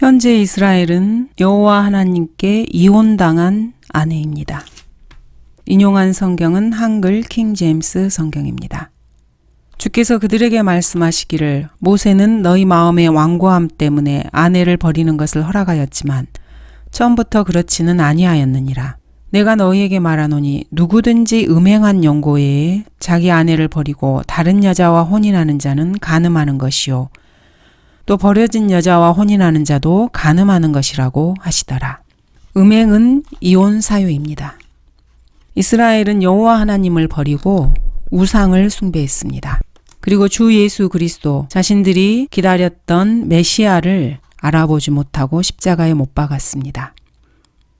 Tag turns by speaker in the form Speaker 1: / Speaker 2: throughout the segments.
Speaker 1: 현재 이스라엘은 여호와 하나님께 이혼당한 아내입니다. 인용한 성경은 한글 킹 제임스 성경입니다. 주께서 그들에게 말씀하시기를 모세는 너희 마음의 완고함 때문에 아내를 버리는 것을 허락하였지만 처음부터 그렇지는 아니하였느니라. 내가 너희에게 말하노니 누구든지 음행한 연고 외에 자기 아내를 버리고 다른 여자와 혼인하는 자는 간음하는 것이요 또 버려진 여자와 혼인하는 자도 간음하는 것이라고 하시더라. 음행은 이혼 사유입니다. 이스라엘은 여호와 하나님을 버리고 우상을 숭배했습니다. 그리고 주 예수 그리스도 자신들이 기다렸던 메시아를 알아보지 못하고 십자가에 못 박았습니다.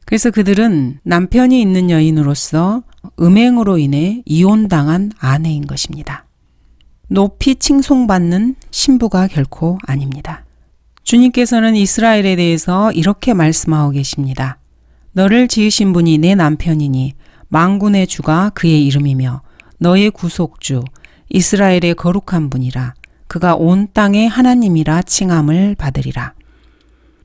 Speaker 1: 그래서 그들은 남편이 있는 여인으로서 음행으로 인해 이혼당한 아내인 것입니다. 높이 칭송받는 신부가 결코 아닙니다. 주님께서는 이스라엘에 대해서 이렇게 말씀하고 계십니다. 너를 지으신 분이 내 남편이니 만군의 주가 그의 이름이며 너의 구속주 이스라엘의 거룩한 분이라. 그가 온 땅의 하나님이라 칭함을 받으리라.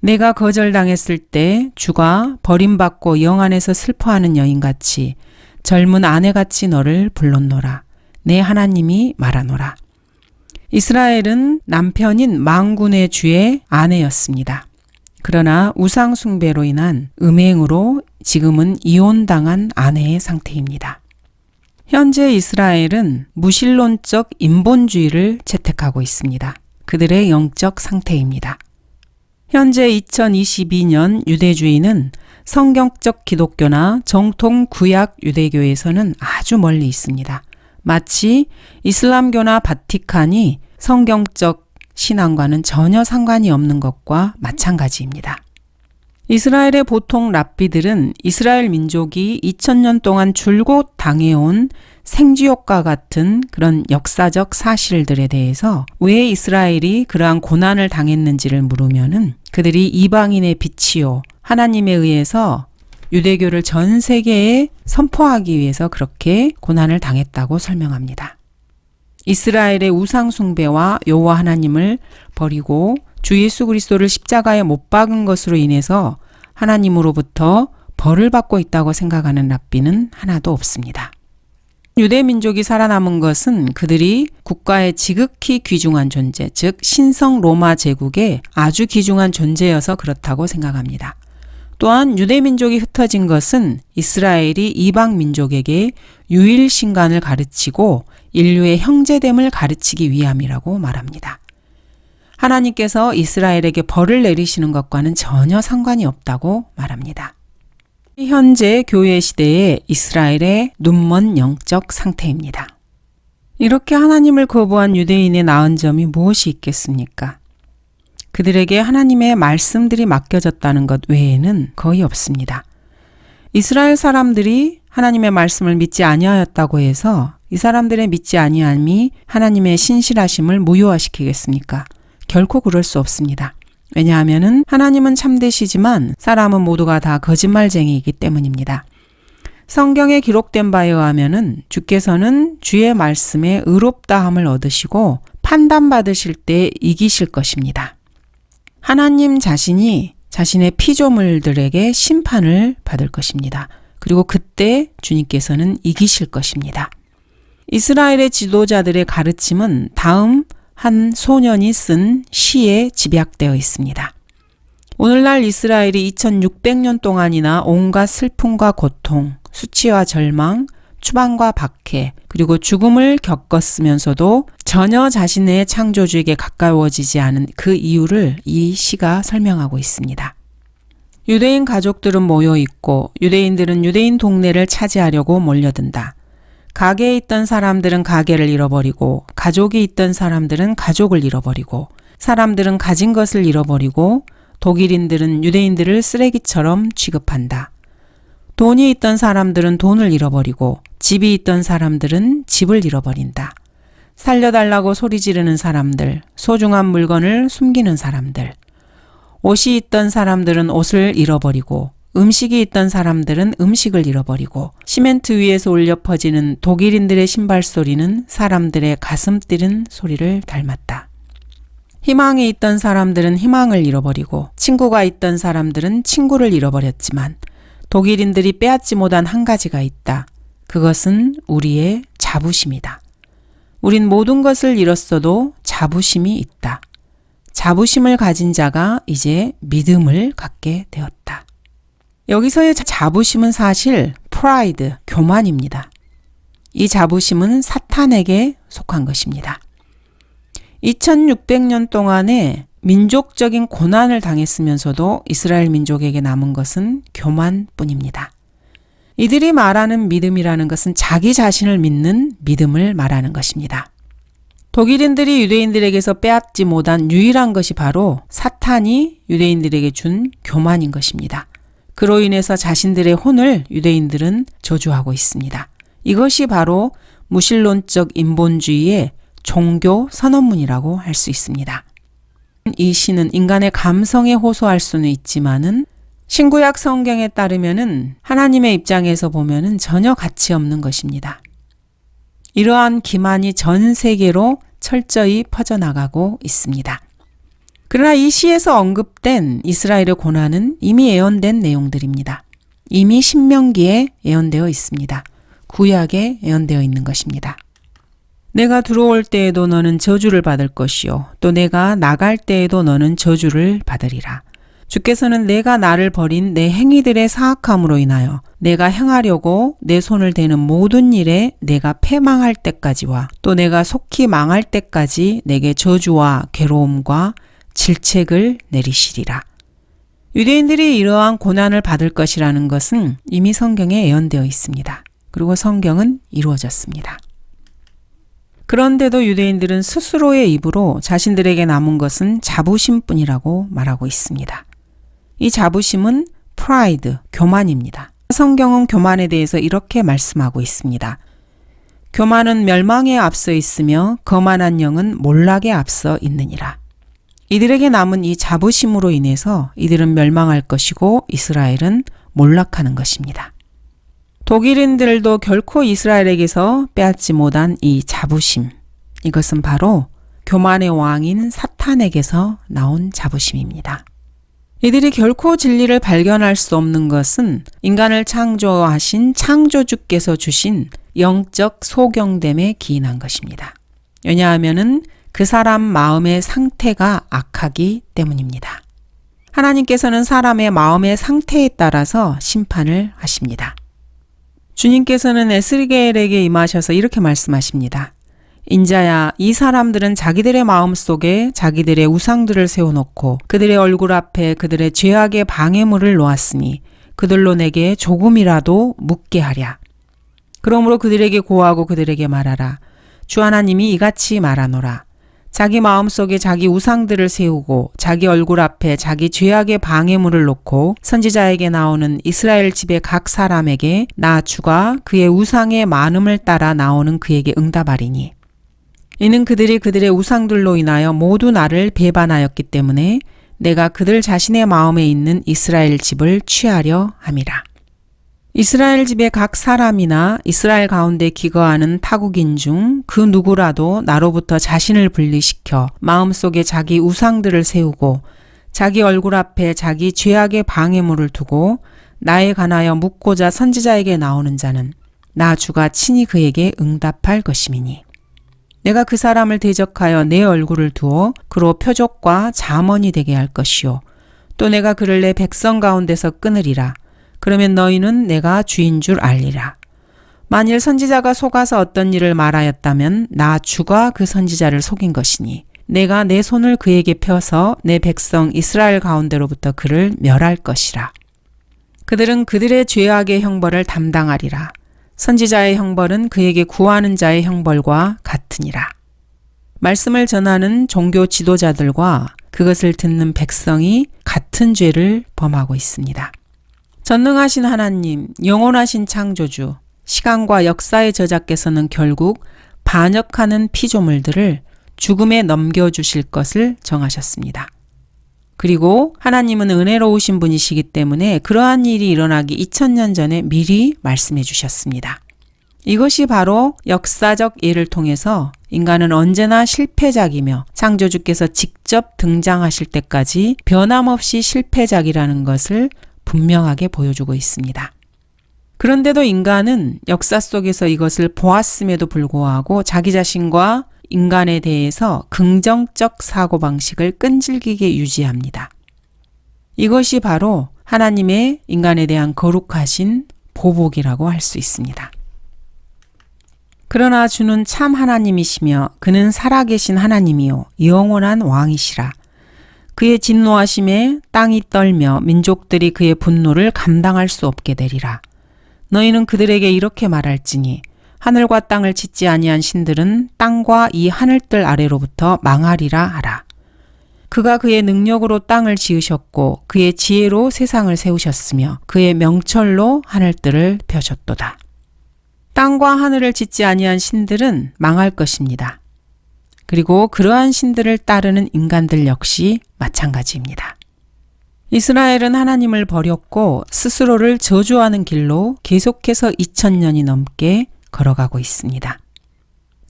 Speaker 1: 내가 거절당했을 때 주가 버림받고 영 안에서 슬퍼하는 여인같이 젊은 아내같이 너를 불렀노라. 내 하나님이 말하노라. 이스라엘은 남편인 만군의 주의 아내였습니다. 그러나 우상 숭배로 인한 음행으로 지금은 이혼당한 아내의 상태입니다. 현재 이스라엘은 무신론적 인본주의를 채택하고 있습니다. 그들의 영적 상태입니다. 현재 2022년 유대주의는 성경적 기독교나 정통 구약 유대교에서는 아주 멀리 있습니다. 마치 이슬람교나 바티칸이 성경적 신앙과는 전혀 상관이 없는 것과 마찬가지입니다. 이스라엘의 보통 랍비들은 이스라엘 민족이 2000년 동안 줄곧 당해온 생쥐옥과 같은 그런 역사적 사실들에 대해서 왜 이스라엘이 그러한 고난을 당했는지를 물으면은 그들이 이방인의 빛이요 하나님에 의해서 유대교를 전 세계에 선포하기 위해서 그렇게 고난을 당했다고 설명합니다. 이스라엘의 우상 숭배와 여호와 하나님을 버리고 주 예수 그리스도를 십자가에 못 박은 것으로 인해서 하나님으로부터 벌을 받고 있다고 생각하는 랍비는 하나도 없습니다. 유대 민족이 살아남은 것은 그들이 국가의 지극히 귀중한 존재, 즉 신성 로마 제국의 아주 귀중한 존재여서 그렇다고 생각합니다. 또한 유대 민족이 흩어진 것은 이스라엘이 이방 민족에게 유일신간을 가르치고 인류의 형제됨을 가르치기 위함이라고 말합니다. 하나님께서 이스라엘에게 벌을 내리시는 것과는 전혀 상관이 없다고 말합니다. 현재 교회 시대의 이스라엘의 눈먼 영적 상태입니다. 이렇게 하나님을 거부한 유대인의 나은 점이 무엇이 있겠습니까? 그들에게 하나님의 말씀들이 맡겨졌다는 것 외에는 거의 없습니다. 이스라엘 사람들이 하나님의 말씀을 믿지 아니하였다고 해서 이 사람들의 믿지 아니함이 하나님의 신실하심을 무효화시키겠습니까? 결코 그럴 수 없습니다. 왜냐하면 하나님은 참되시지만 사람은 모두가 다 거짓말쟁이이기 때문입니다. 성경에 기록된 바에 의하면 주께서는 주의 말씀에 의롭다함을 얻으시고 판단받으실 때 이기실 것입니다. 하나님 자신이 자신의 피조물들에게 심판을 받을 것입니다. 그리고 그때 주님께서는 이기실 것입니다. 이스라엘의 지도자들의 가르침은 다음 한 소년이 쓴 시에 집약되어 있습니다. 오늘날 이스라엘이 2600년 동안이나 온갖 슬픔과 고통, 수치와 절망, 추방과 박해, 그리고 죽음을 겪었으면서도 전혀 자신의 창조주에게 가까워지지 않은 그 이유를 이 시가 설명하고 있습니다. 유대인 가족들은 모여 있고 유대인들은 유대인 동네를 차지하려고 몰려든다. 가게에 있던 사람들은 가게를 잃어버리고 가족이 있던 사람들은 가족을 잃어버리고 사람들은 가진 것을 잃어버리고 독일인들은 유대인들을 쓰레기처럼 취급한다. 돈이 있던 사람들은 돈을 잃어버리고 집이 있던 사람들은 집을 잃어버린다. 살려달라고 소리 지르는 사람들, 소중한 물건을 숨기는 사람들, 옷이 있던 사람들은 옷을 잃어버리고 음식이 있던 사람들은 음식을 잃어버리고 시멘트 위에서 울려 퍼지는 독일인들의 신발 소리는 사람들의 가슴 뛰는 소리를 닮았다. 희망이 있던 사람들은 희망을 잃어버리고 친구가 있던 사람들은 친구를 잃어버렸지만 독일인들이 빼앗지 못한 한 가지가 있다. 그것은 우리의 자부심이다. 우린 모든 것을 잃었어도 자부심이 있다. 자부심을 가진 자가 이제 믿음을 갖게 되었다. 여기서의 자부심은 사실 프라이드, 교만입니다. 이 자부심은 사탄에게 속한 것입니다. 2600년 동안에 민족적인 고난을 당했으면서도 이스라엘 민족에게 남은 것은 교만뿐입니다. 이들이 말하는 믿음이라는 것은 자기 자신을 믿는 믿음을 말하는 것입니다. 독일인들이 유대인들에게서 빼앗지 못한 유일한 것이 바로 사탄이 유대인들에게 준 교만인 것입니다. 그로 인해서 자신들의 혼을 유대인들은 저주하고 있습니다. 이것이 바로 무신론적 인본주의의 종교 선언문이라고 할 수 있습니다. 이 시는 인간의 감성에 호소할 수는 있지만은 신구약 성경에 따르면은 하나님의 입장에서 보면은 전혀 가치 없는 것입니다. 이러한 기만이 전 세계로 철저히 퍼져나가고 있습니다. 그러나 이 시에서 언급된 이스라엘의 고난은 이미 예언된 내용들입니다. 이미 신명기에 예언되어 있습니다. 구약에 예언되어 있는 것입니다. 내가 들어올 때에도 너는 저주를 받을 것이요 또 내가 나갈 때에도 너는 저주를 받으리라. 주께서는 내가 나를 버린 내 행위들의 사악함으로 인하여 내가 행하려고 내 손을 대는 모든 일에 내가 패망할 때까지와 또 내가 속히 망할 때까지 내게 저주와 괴로움과 질책을 내리시리라. 유대인들이 이러한 고난을 받을 것이라는 것은 이미 성경에 예언되어 있습니다. 그리고 성경은 이루어졌습니다. 그런데도 유대인들은 스스로의 입으로 자신들에게 남은 것은 자부심뿐이라고 말하고 있습니다. 이 자부심은 프라이드, 교만입니다. 성경은 교만에 대해서 이렇게 말씀하고 있습니다. 교만은 멸망에 앞서 있으며 거만한 영은 몰락에 앞서 있느니라. 이들에게 남은 이 자부심으로 인해서 이들은 멸망할 것이고 이스라엘은 몰락하는 것입니다. 독일인들도 결코 이스라엘에게서 빼앗지 못한 이 자부심, 이것은 바로 교만의 왕인 사탄에게서 나온 자부심입니다. 이들이 결코 진리를 발견할 수 없는 것은 인간을 창조하신 창조주께서 주신 영적 소경됨에 기인한 것입니다. 왜냐하면 그 사람 마음의 상태가 악하기 때문입니다. 하나님께서는 사람의 마음의 상태에 따라서 심판을 하십니다. 주님께서는 에스겔에게 임하셔서 이렇게 말씀하십니다. 인자야, 이 사람들은 자기들의 마음속에 자기들의 우상들을 세워놓고 그들의 얼굴 앞에 그들의 죄악의 방해물을 놓았으니 그들로 내게 조금이라도 묻게 하랴. 그러므로 그들에게 고하고 그들에게 말하라. 주 하나님이 이같이 말하노라. 자기 마음속에 자기 우상들을 세우고 자기 얼굴 앞에 자기 죄악의 방해물을 놓고 선지자에게 나오는 이스라엘 집의 각 사람에게 나 주가 그의 우상의 많음을 따라 나오는 그에게 응답하리니 이는 그들이 그들의 우상들로 인하여 모두 나를 배반하였기 때문에 내가 그들 자신의 마음에 있는 이스라엘 집을 취하려 함이라. 이스라엘 집의 각 사람이나 이스라엘 가운데 기거하는 타국인 중 그 누구라도 나로부터 자신을 분리시켜 마음속에 자기 우상들을 세우고 자기 얼굴 앞에 자기 죄악의 방해물을 두고 나에 관하여 묻고자 선지자에게 나오는 자는 나 주가 친히 그에게 응답할 것임이니 내가 그 사람을 대적하여 내 얼굴을 두어 그로 표적과 잠언이 되게 할 것이요 또 내가 그를 내 백성 가운데서 끊으리라. 그러면 너희는 내가 주인 줄 알리라. 만일 선지자가 속아서 어떤 일을 말하였다면 나 주가 그 선지자를 속인 것이니 내가 내 손을 그에게 펴서 내 백성 이스라엘 가운데로부터 그를 멸할 것이라. 그들은 그들의 죄악의 형벌을 담당하리라. 선지자의 형벌은 그에게 구하는 자의 형벌과 같으니라. 말씀을 전하는 종교 지도자들과 그것을 듣는 백성이 같은 죄를 범하고 있습니다. 전능하신 하나님, 영원하신 창조주, 시간과 역사의 저자께서는 결국 반역하는 피조물들을 죽음에 넘겨주실 것을 정하셨습니다. 그리고 하나님은 은혜로우신 분이시기 때문에 그러한 일이 일어나기 2000년 전에 미리 말씀해 주셨습니다. 이것이 바로 역사적 예를 통해서 인간은 언제나 실패작이며 창조주께서 직접 등장하실 때까지 변함없이 실패작이라는 것을 분명하게 보여주고 있습니다. 그런데도 인간은 역사 속에서 이것을 보았음에도 불구하고 자기 자신과 인간에 대해서 긍정적 사고방식을 끈질기게 유지합니다. 이것이 바로 하나님의 인간에 대한 거룩하신 보복이라고 할 수 있습니다. 그러나 주는 참 하나님이시며 그는 살아계신 하나님이요 영원한 왕이시라. 그의 진노하심에 땅이 떨며 민족들이 그의 분노를 감당할 수 없게 되리라. 너희는 그들에게 이렇게 말할지니 하늘과 땅을 짓지 아니한 신들은 땅과 이 하늘들 아래로부터 망하리라 하라. 그가 그의 능력으로 땅을 지으셨고 그의 지혜로 세상을 세우셨으며 그의 명철로 하늘들을 펴셨도다. 땅과 하늘을 짓지 아니한 신들은 망할 것입니다. 그리고 그러한 신들을 따르는 인간들 역시 마찬가지입니다. 이스라엘은 하나님을 버렸고 스스로를 저주하는 길로 계속해서 2000년이 넘게 걸어가고 있습니다.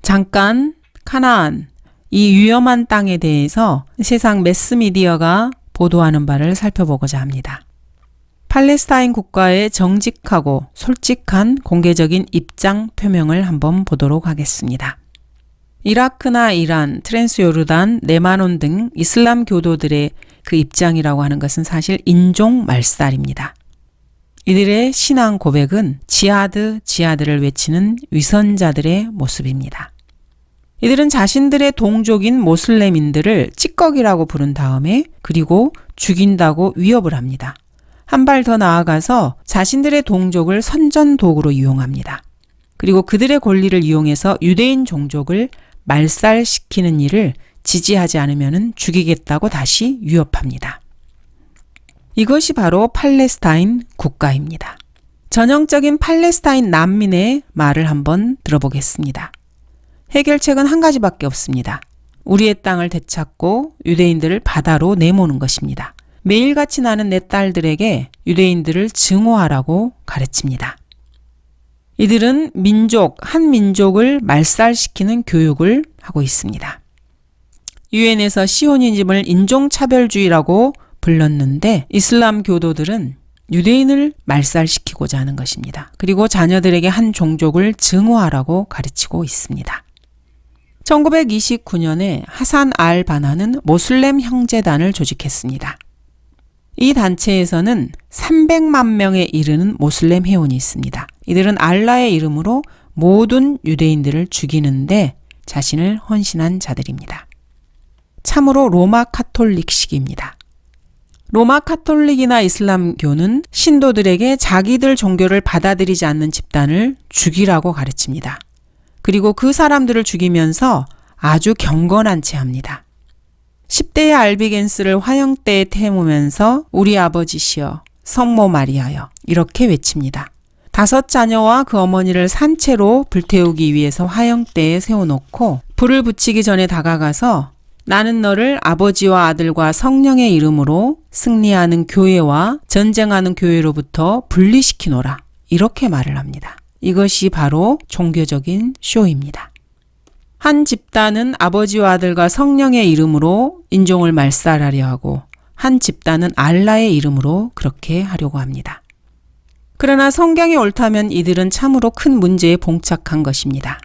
Speaker 1: 잠깐 카나안, 이 위험한 땅에 대해서 세상 매스미디어가 보도하는 바를 살펴보고자 합니다. 팔레스타인 국가의 정직하고 솔직한 공개적인 입장 표명을 한번 보도록 하겠습니다. 이라크나 이란, 트랜스요르단, 레바논 등 이슬람 교도들의 그 입장이라고 하는 것은 사실 인종 말살입니다. 이들의 신앙 고백은 지하드를 외치는 위선자들의 모습입니다. 이들은 자신들의 동족인 모슬렘인들을 찌꺼기라고 부른 다음에 그리고 죽인다고 위협을 합니다. 한 발 더 나아가서 자신들의 동족을 선전도구로 이용합니다. 그리고 그들의 권리를 이용해서 유대인 종족을 말살시키는 일을 지지하지 않으면 죽이겠다고 다시 위협합니다. 이것이 바로 팔레스타인 국가입니다. 전형적인 팔레스타인 난민의 말을 한번 들어보겠습니다. 해결책은 한 가지밖에 없습니다. 우리의 땅을 되찾고 유대인들을 바다로 내모는 것입니다. 매일같이 나는 내 딸들에게 유대인들을 증오하라고 가르칩니다. 이들은 한 민족을 말살시키는 교육을 하고 있습니다. 유엔에서 시오니즘을 인종차별주의라고 불렀는데 이슬람 교도들은 유대인을 말살시키고자 하는 것입니다. 그리고 자녀들에게 한 종족을 증오하라고 가르치고 있습니다. 1929년에 하산 알 바나는 모슬렘 형제단을 조직했습니다. 이 단체에서는 300만 명에 이르는 모슬렘 회원이 있습니다. 이들은 알라의 이름으로 모든 유대인들을 죽이는데 자신을 헌신한 자들입니다. 참으로 로마 카톨릭식입니다. 로마 카톨릭이나 이슬람교는 신도들에게 자기들 종교를 받아들이지 않는 집단을 죽이라고 가르칩니다. 그리고 그 사람들을 죽이면서 아주 경건한 채 합니다. 10대의 알비겐스를 화형대에 태우면서 우리 아버지시여 성모 마리아여 이렇게 외칩니다. 5 자녀와 그 어머니를 산채로 불태우기 위해서 화형대에 세워놓고 불을 붙이기 전에 다가가서 나는 너를 아버지와 아들과 성령의 이름으로 승리하는 교회와 전쟁하는 교회로부터 분리시키노라 이렇게 말을 합니다. 이것이 바로 종교적인 쇼입니다. 한 집단은 아버지와 아들과 성령의 이름으로 인종을 말살하려 하고 한 집단은 알라의 이름으로 그렇게 하려고 합니다. 그러나 성경이 옳다면 이들은 참으로 큰 문제에 봉착한 것입니다.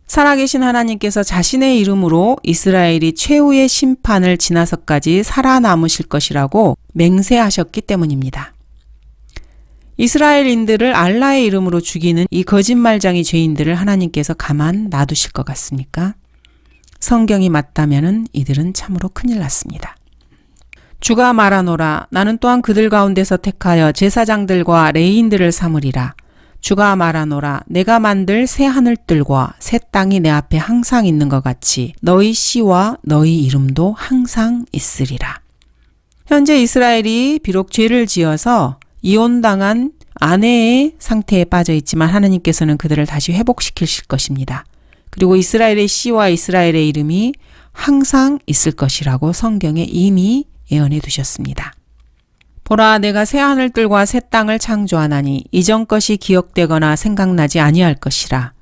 Speaker 1: 살아계신 하나님께서 자신의 이름으로 이스라엘이 최후의 심판을 지나서까지 살아남으실 것이라고 맹세하셨기 때문입니다. 이스라엘인들을 알라의 이름으로 죽이는 이 거짓말쟁이 죄인들을 하나님께서 가만 놔두실 것 같습니까? 성경이 맞다면 이들은 참으로 큰일 났습니다. 주가 말하노라 나는 또한 그들 가운데서 택하여 제사장들과 레위인들을 삼으리라. 주가 말하노라 내가 만들 새 하늘들과 새 땅이 내 앞에 항상 있는 것 같이 너희 씨와 너희 이름도 항상 있으리라. 현재 이스라엘이 비록 죄를 지어서 이혼당한 아내의 상태에 빠져 있지만 하나님께서는 그들을 다시 회복시키실 것입니다. 그리고 이스라엘의 씨와 이스라엘의 이름이 항상 있을 것이라고 성경에 이미 예언해 두셨습니다. 보라 내가 새 하늘들과 새 땅을 창조하나니 이전 것이 기억되거나 생각나지 아니할 것이라.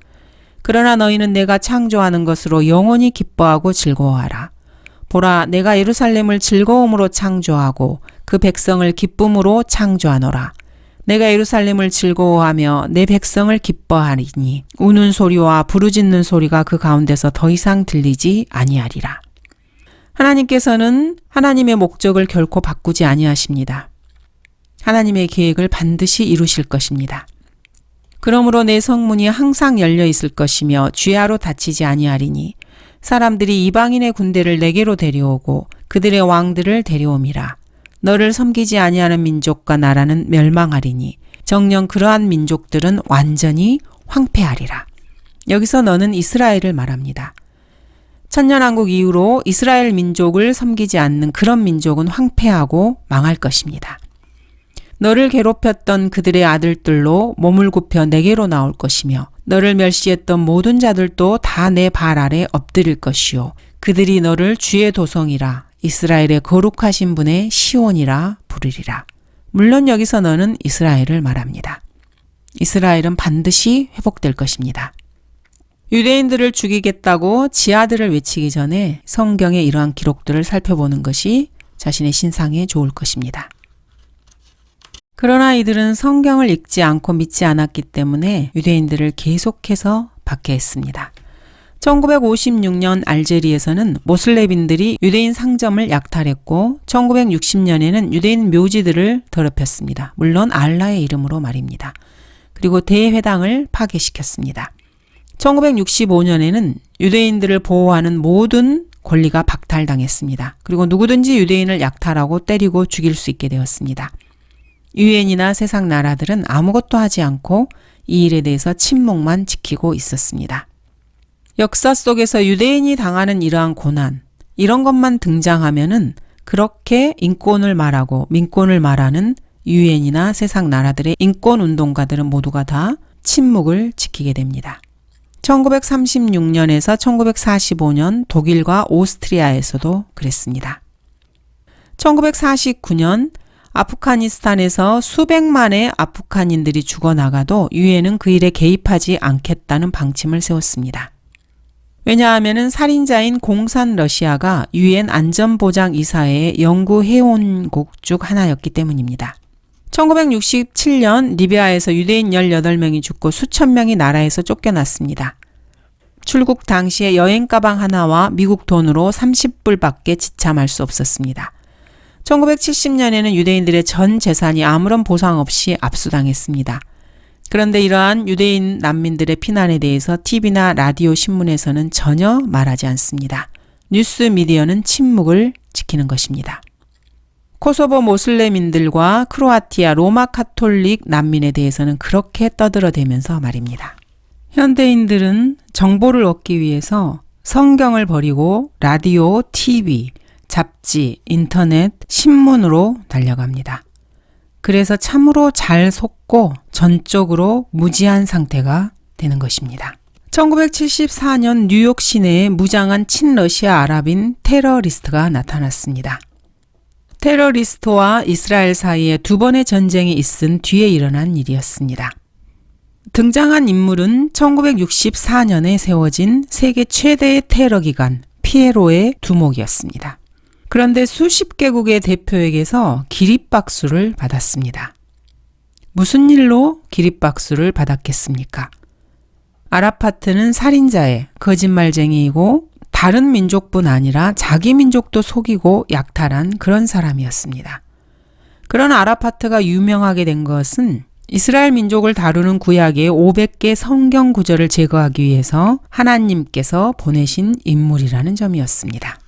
Speaker 1: 그러나 너희는 내가 창조하는 것으로 영원히 기뻐하고 즐거워하라. 보라, 내가 예루살렘을 즐거움으로 창조하고 그 백성을 기쁨으로 창조하노라. 내가 예루살렘을 즐거워하며 내 백성을 기뻐하리니 우는 소리와 부르짖는 소리가 그 가운데서 더 이상 들리지 아니하리라. 하나님께서는 하나님의 목적을 결코 바꾸지 아니하십니다. 하나님의 계획을 반드시 이루실 것입니다. 그러므로 내 성문이 항상 열려 있을 것이며 주야로 닫히지 아니하리니 사람들이 이방인의 군대를 내게로 데려오고 그들의 왕들을 데려옴이라. 너를 섬기지 아니하는 민족과 나라는 멸망하리니 정녕 그러한 민족들은 완전히 황폐하리라. 여기서 너는 이스라엘을 말합니다. 천년왕국 이후로 이스라엘 민족을 섬기지 않는 그런 민족은 황폐하고 망할 것입니다. 너를 괴롭혔던 그들의 아들들로 몸을 굽혀 내게로 나올 것이며 너를 멸시했던 모든 자들도 다 내 발 아래 엎드릴 것이요 그들이 너를 주의 도성이라 이스라엘의 거룩하신 분의 시온이라 부르리라. 물론 여기서 너는 이스라엘을 말합니다. 이스라엘은 반드시 회복될 것입니다. 유대인들을 죽이겠다고 지아들을 외치기 전에 성경의 이러한 기록들을 살펴보는 것이 자신의 신상에 좋을 것입니다. 그러나 이들은 성경을 읽지 않고 믿지 않았기 때문에 유대인들을 계속해서 박해했습니다. 1956년 알제리에서는 모슬렘인들이 유대인 상점을 약탈했고 1960년에는 유대인 묘지들을 더럽혔습니다. 물론 알라의 이름으로 말입니다. 그리고 대회당을 파괴시켰습니다. 1965년에는 유대인들을 보호하는 모든 권리가 박탈당했습니다. 그리고 누구든지 유대인을 약탈하고 때리고 죽일 수 있게 되었습니다. 유엔이나 세상 나라들은 아무것도 하지 않고 이 일에 대해서 침묵만 지키고 있었습니다. 역사 속에서 유대인이 당하는 이러한 고난, 이런 것만 등장하면은 그렇게 인권을 말하고 민권을 말하는 유엔이나 세상 나라들의 인권운동가들은 모두가 다 침묵을 지키게 됩니다. 1936년에서 1945년 독일과 오스트리아에서도 그랬습니다. 1949년 아프가니스탄에서 수백만의 아프간인들이 죽어나가도 유엔은 그 일에 개입하지 않겠다는 방침을 세웠습니다. 왜냐하면 살인자인 공산 러시아가 유엔 안전보장이사회의 영구 회원국 중 하나였기 때문입니다. 1967년 리비아에서 유대인 18명이 죽고 수천 명이 나라에서 쫓겨났습니다. 출국 당시에 여행 가방 하나와 미국 돈으로 30불밖에 지참할 수 없었습니다. 1970년에는 유대인들의 전 재산이 아무런 보상 없이 압수당했습니다. 그런데 이러한 유대인 난민들의 피난에 대해서 TV나 라디오 신문에서는 전혀 말하지 않습니다. 뉴스 미디어는 침묵을 지키는 것입니다. 코소보 모슬렘인들과 크로아티아 로마 카톨릭 난민에 대해서는 그렇게 떠들어대면서 말입니다. 현대인들은 정보를 얻기 위해서 성경을 버리고 라디오, TV, 잡지, 인터넷, 신문으로 달려갑니다. 그래서 참으로 잘 속고 전적으로 무지한 상태가 되는 것입니다. 1974년 뉴욕 시내에 무장한 친러시아 아랍인 테러리스트가 나타났습니다. 테러리스트와 이스라엘 사이에 두 번의 전쟁이 있은 뒤에 일어난 일이었습니다. 등장한 인물은 1964년에 세워진 세계 최대의 테러 기관 피에로의 두목이었습니다. 그런데 수십 개국의 대표에게서 기립박수를 받았습니다. 무슨 일로 기립박수를 받았겠습니까? 아라파트는 살인자의 거짓말쟁이이고 다른 민족뿐 아니라 자기 민족도 속이고 약탈한 그런 사람이었습니다. 그런 아라파트가 유명하게 된 것은 이스라엘 민족을 다루는 구약의 500개 성경 구절을 제거하기 위해서 하나님께서 보내신 인물이라는 점이었습니다.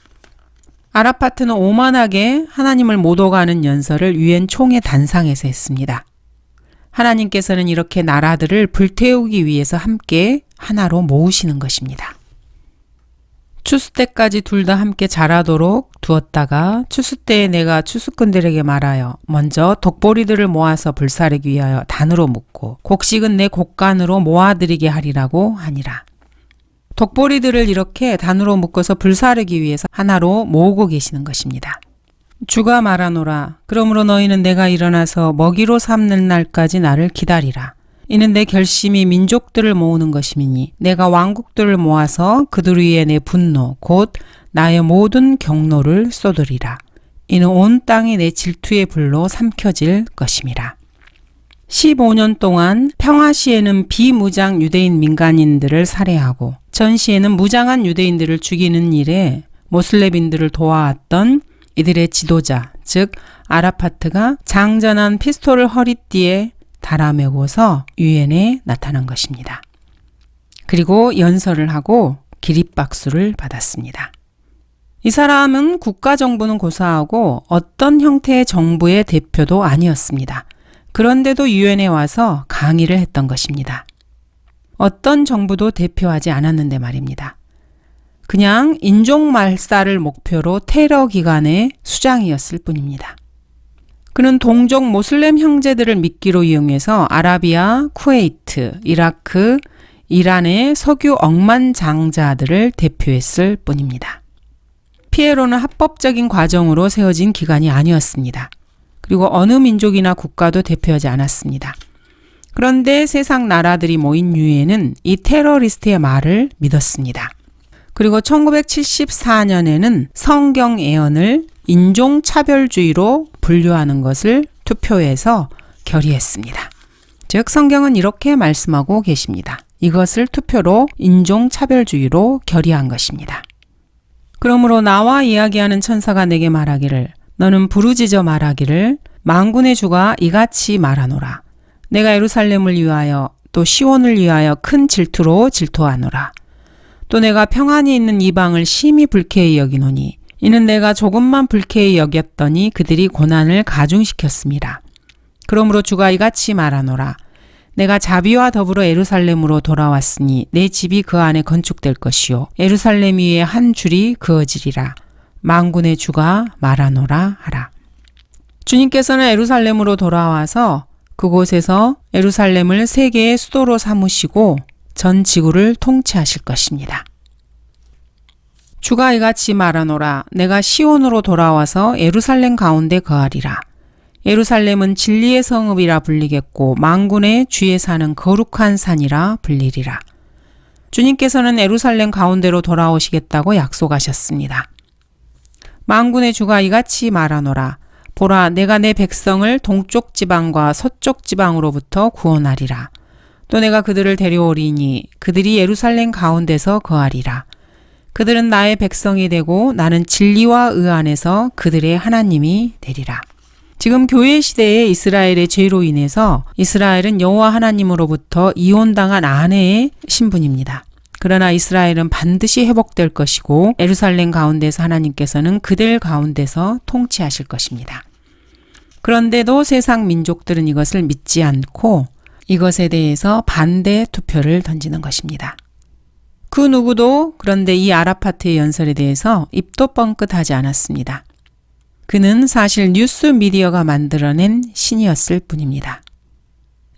Speaker 1: 아라파트는 오만하게 하나님을 못 오가는 연설을 유엔 총회 단상에서 했습니다. 하나님께서는 이렇게 나라들을 불태우기 위해서 함께 하나로 모으시는 것입니다. 추수 때까지 둘 다 함께 자라도록 두었다가 추수 때에 내가 추수꾼들에게 말하여 먼저 독보리들을 모아서 불사르기 위하여 단으로 묶고 곡식은 내 곡간으로 모아드리게 하리라고 하니라. 독보리들을 이렇게 단으로 묶어서 불사르기 위해서 하나로 모으고 계시는 것입니다. 주가 말하노라. 그러므로 너희는 내가 일어나서 먹이로 삼는 날까지 나를 기다리라. 이는 내 결심이 민족들을 모으는 것이니 내가 왕국들을 모아서 그들 위에 내 분노 곧 나의 모든 경노를 쏟으리라. 이는 온 땅이 내 질투의 불로 삼켜질 것임이라. 15년 동안 평화시에는 비무장 유대인 민간인들을 살해하고 전시에는 무장한 유대인들을 죽이는 일에 모슬렘인들을 도와왔던 이들의 지도자, 즉 아라파트가 장전한 피스톨을 허리띠에 달아매고서 유엔에 나타난 것입니다. 그리고 연설을 하고 기립박수를 받았습니다. 이 사람은 국가정부는 고사하고 어떤 형태의 정부의 대표도 아니었습니다. 그런데도 유엔에 와서 강의를 했던 것입니다. 어떤 정부도 대표하지 않았는데 말입니다. 그냥 인종말살을 목표로 테러 기관의 수장이었을 뿐입니다. 그는 동족 모슬렘 형제들을 미끼로 이용해서 아라비아, 쿠웨이트, 이라크, 이란의 석유 억만장자들을 대표했을 뿐입니다. 피에로는 합법적인 과정으로 세워진 기관이 아니었습니다. 그리고 어느 민족이나 국가도 대표하지 않았습니다. 그런데 세상 나라들이 모인 유엔은 이 테러리스트의 말을 믿었습니다. 그리고 1974년에는 성경 예언을 인종차별주의로 분류하는 것을 투표해서 결의했습니다. 즉 성경은 이렇게 말씀하고 계십니다. 이것을 투표로 인종차별주의로 결의한 것입니다. 그러므로 나와 이야기하는 천사가 내게 말하기를 너는 부르짖어 말하기를 만군의 주가 이같이 말하노라. 내가 예루살렘을 위하여 또 시온을 위하여 큰 질투로 질투하노라. 또 내가 평안히 있는 이방을 심히 불쾌히 여기노니 이는 내가 조금만 불쾌히 여겼더니 그들이 고난을 가중시켰습니다. 그러므로 주가 이같이 말하노라. 내가 자비와 더불어 예루살렘으로 돌아왔으니 내 집이 그 안에 건축될 것이요 예루살렘 위에 한 줄이 그어지리라. 만군의 주가 말하노라 하라. 주님께서는 예루살렘으로 돌아와서 그곳에서 예루살렘을 세계의 수도로 삼으시고 전 지구를 통치하실 것입니다. 주가 이같이 말하노라. 내가 시온으로 돌아와서 예루살렘 가운데 거하리라. 예루살렘은 진리의 성읍이라 불리겠고 만군의 주에 사는 거룩한 산이라 불리리라. 주님께서는 예루살렘 가운데로 돌아오시겠다고 약속하셨습니다. 만군의 주가 이같이 말하노라. 보라, 내가 내 백성을 동쪽 지방과 서쪽 지방으로부터 구원하리라. 또 내가 그들을 데려오리니 그들이 예루살렘 가운데서 거하리라. 그들은 나의 백성이 되고 나는 진리와 의 안에서 그들의 하나님이 되리라. 지금 교회 시대의 이스라엘의 죄로 인해서 이스라엘은 여호와 하나님으로부터 이혼당한 아내의 신분입니다. 그러나 이스라엘은 반드시 회복될 것이고 예루살렘 가운데서 하나님께서는 그들 가운데서 통치하실 것입니다. 그런데도 세상 민족들은 이것을 믿지 않고 이것에 대해서 반대 투표를 던지는 것입니다. 그 누구도 그런데 이 아라파트의 연설에 대해서 입도 뻥끗하지 않았습니다. 그는 사실 뉴스 미디어가 만들어낸 신이었을 뿐입니다.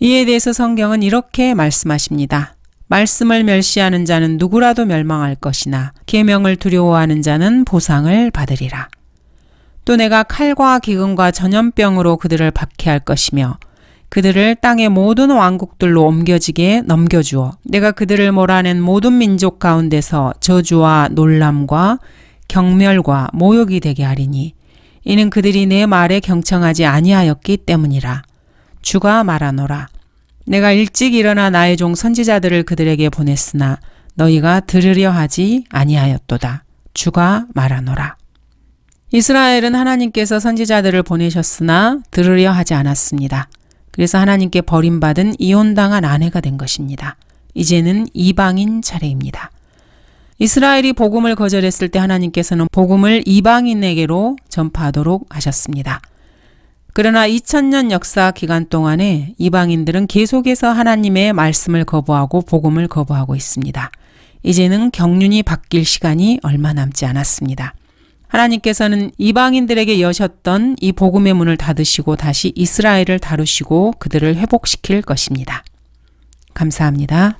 Speaker 1: 이에 대해서 성경은 이렇게 말씀하십니다. 말씀을 멸시하는 자는 누구라도 멸망할 것이나 계명을 두려워하는 자는 보상을 받으리라. 또 내가 칼과 기근과 전염병으로 그들을 박해할 것이며 그들을 땅의 모든 왕국들로 옮겨지게 넘겨주어 내가 그들을 몰아낸 모든 민족 가운데서 저주와 놀람과 경멸과 모욕이 되게 하리니 이는 그들이 내 말에 경청하지 아니하였기 때문이라. 주가 말하노라. 내가 일찍 일어나 나의 종 선지자들을 그들에게 보냈으나 너희가 들으려 하지 아니하였도다. 주가 말하노라. 이스라엘은 하나님께서 선지자들을 보내셨으나 들으려 하지 않았습니다. 그래서 하나님께 버림받은 이혼당한 아내가 된 것입니다. 이제는 이방인 차례입니다. 이스라엘이 복음을 거절했을 때 하나님께서는 복음을 이방인에게로 전파하도록 하셨습니다. 그러나 2000년 역사 기간 동안에 이방인들은 계속해서 하나님의 말씀을 거부하고 복음을 거부하고 있습니다. 이제는 경륜이 바뀔 시간이 얼마 남지 않았습니다. 하나님께서는 이방인들에게 여셨던 이 복음의 문을 닫으시고 다시 이스라엘을 다루시고 그들을 회복시킬 것입니다. 감사합니다.